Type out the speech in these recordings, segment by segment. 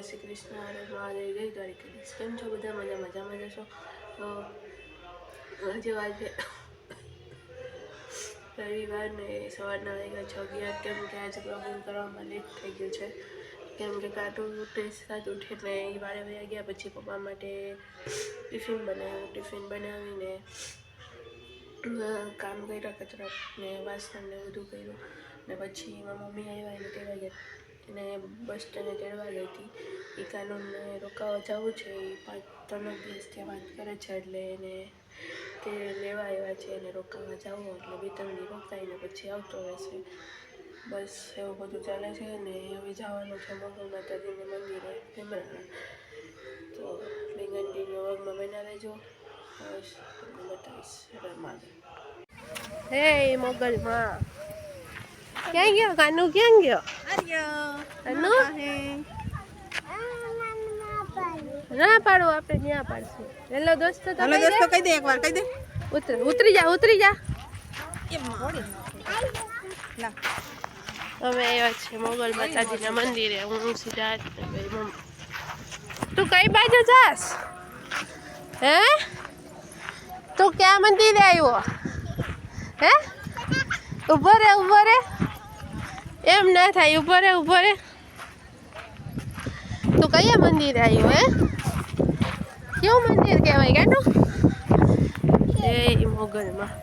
શ્રી કૃષ્ણ, હરે મહાદેવ, જય દ્વારિકાધીશ. કેમ છો બધા? મજામાં જશો? તો આજે વાગે રવિવાર ને સવારના વાગ્યા 6:11. કેમ કે આજે પ્રોગ્રામ કરવામાં લેટ થઈ ગયું છે. કેમ કે કાર્ટૂન સાથે ઉઠીને એ વારે વયા ગયા. પછી પપ્પા માટે ટિફિન બનાવીને કામ કર્યા, કચરા ને વાસણ ને બધું કર્યું. ને પછી મારા મમ્મી આવ્યા એને તેડવા ગયા, એને બસ સ્ટેન્ડે તેડવા ગઈ હતી. એ કાનૂનને રોકાવા જવું છે, એ 5-3 દિવસ ત્યાં વાત કરે છે, એટલે એને તે લેવા આવ્યા છે. એને રોકાવા જવું એટલે 2-3 દિવસ રોકાઈને પછી આવતો રહેશે. બસ એવું બધું ચાલે છે. ને હવે જવાનું છે મોગલ માતાજીના મંદિરે ભીમરાણા. તો કન્ટિન્યુ વર્ગમાં બના રહેજો, તમને બતાવીશ. હે મોગલમાં ક્યાં ગયો કાનુ? ક્યાં ગયો કાનુ? ના પાડો, આપણે ત્યાં પાડશું. હેલો દોસ્તો, હેલો દોસ્તો કહી દે, એકવાર કહી દે. ઉતરી જા અમે આવ્યા છે મોગલ માતાજીના મંદિરે. હું સીધા તું કઈ બાજુ જાસ? હે તું ક્યાં મંદિરે આવ્યો? હે ઉભો રે, એમ ના થાય, ઉભો રે. તું કયા મંદિરે આવ્યો? હે કેવું મંદિર કહેવાય કાનું? એ મોગલમાં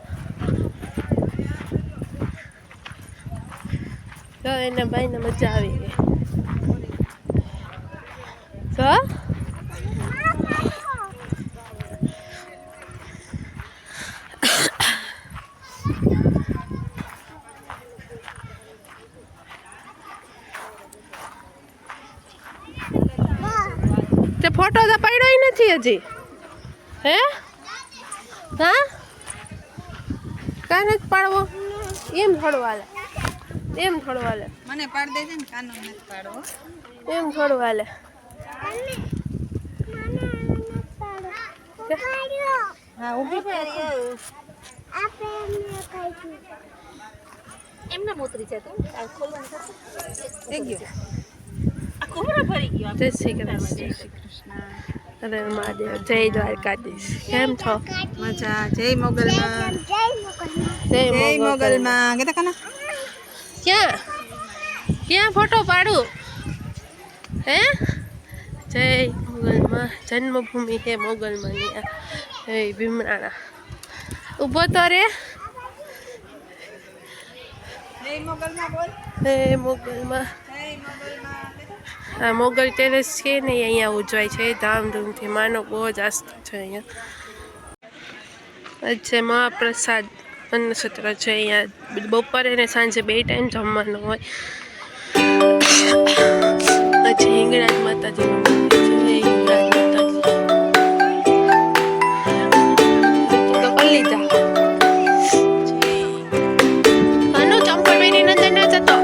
તો એના ભાઈને મજા આવી ગઈ. તો ફોટો તો પડ્યો નથી હજી. હે હા કાં નથી પાડવો? એમ થોડું હાલે. મને પાડ દેજે ને, કાનો નથી પાડવો. એમ થોડું હાલે. હા ઊભી કરી એમને મોતરી છે તો ખોલવાનું થઈ ગયો. આ કોબરા ફરી ગયો. જય શ્રી કૃષ્ણ. હરે મહાદેવ, જય દ્વારકાધીશ. કેમ છો? મજા. જય મોગલમાં. જય જય મોગલમાં. કેતા કાના ક્યાં ફોટો પાડું? હે જય મોગલમાં. જન્મભૂમિ હે મોગલમાં. હે ભીમરાણા. ઊભો તો રે. જય મોગલમાં બોલ. હે મોગલમાં. જય મોગલમાં. આ મોગલ ટેરેસ છે ને, અહીંયા ઉજવાય છે ધામધૂમથી. માનો બહુ જ આસ્થા છે અહીંયા. આજે મહાપ્રસાદ અન્નક્ષેત્ર છે. અહીંયા બપોરે ને સાંજે 2 ટાઈમ જમવાનું હોય. પછી હિંગળાજ માતાજીનું મંદિર છે. હિંગળાજ માતાજી તો કરી લીધા. અનુ ચંપલ પહેરીને અંદર ના જતો.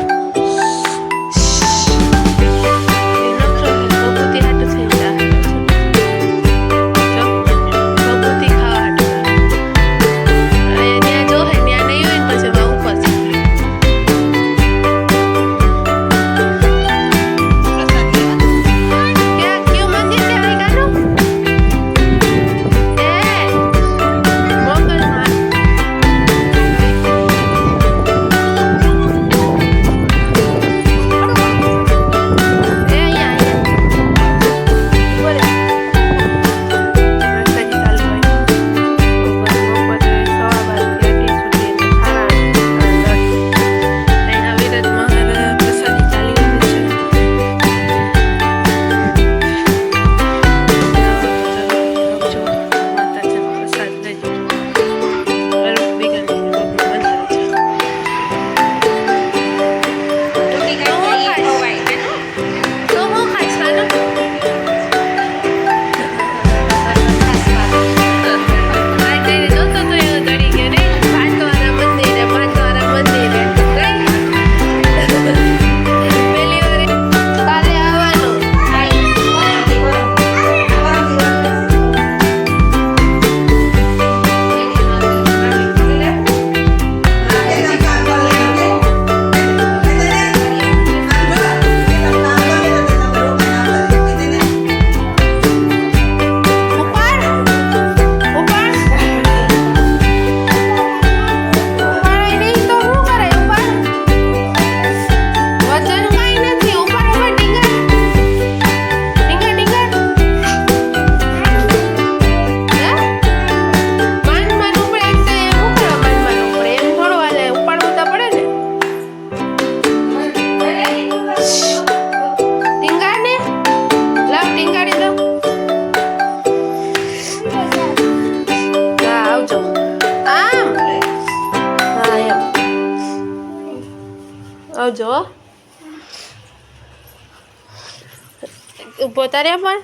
ઊભો તારે પણ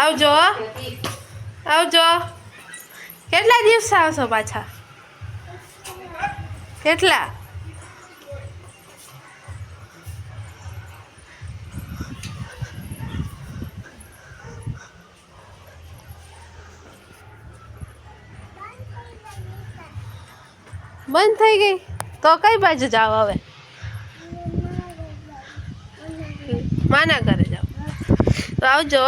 આવજો આવજો. કેટલા દિવસ આવશો પાછા? કેટલા? બંધ થઈ ગઈ તો કઈ બાજુ જાવ હવે? માના ઘરે જાવ તો આવજો.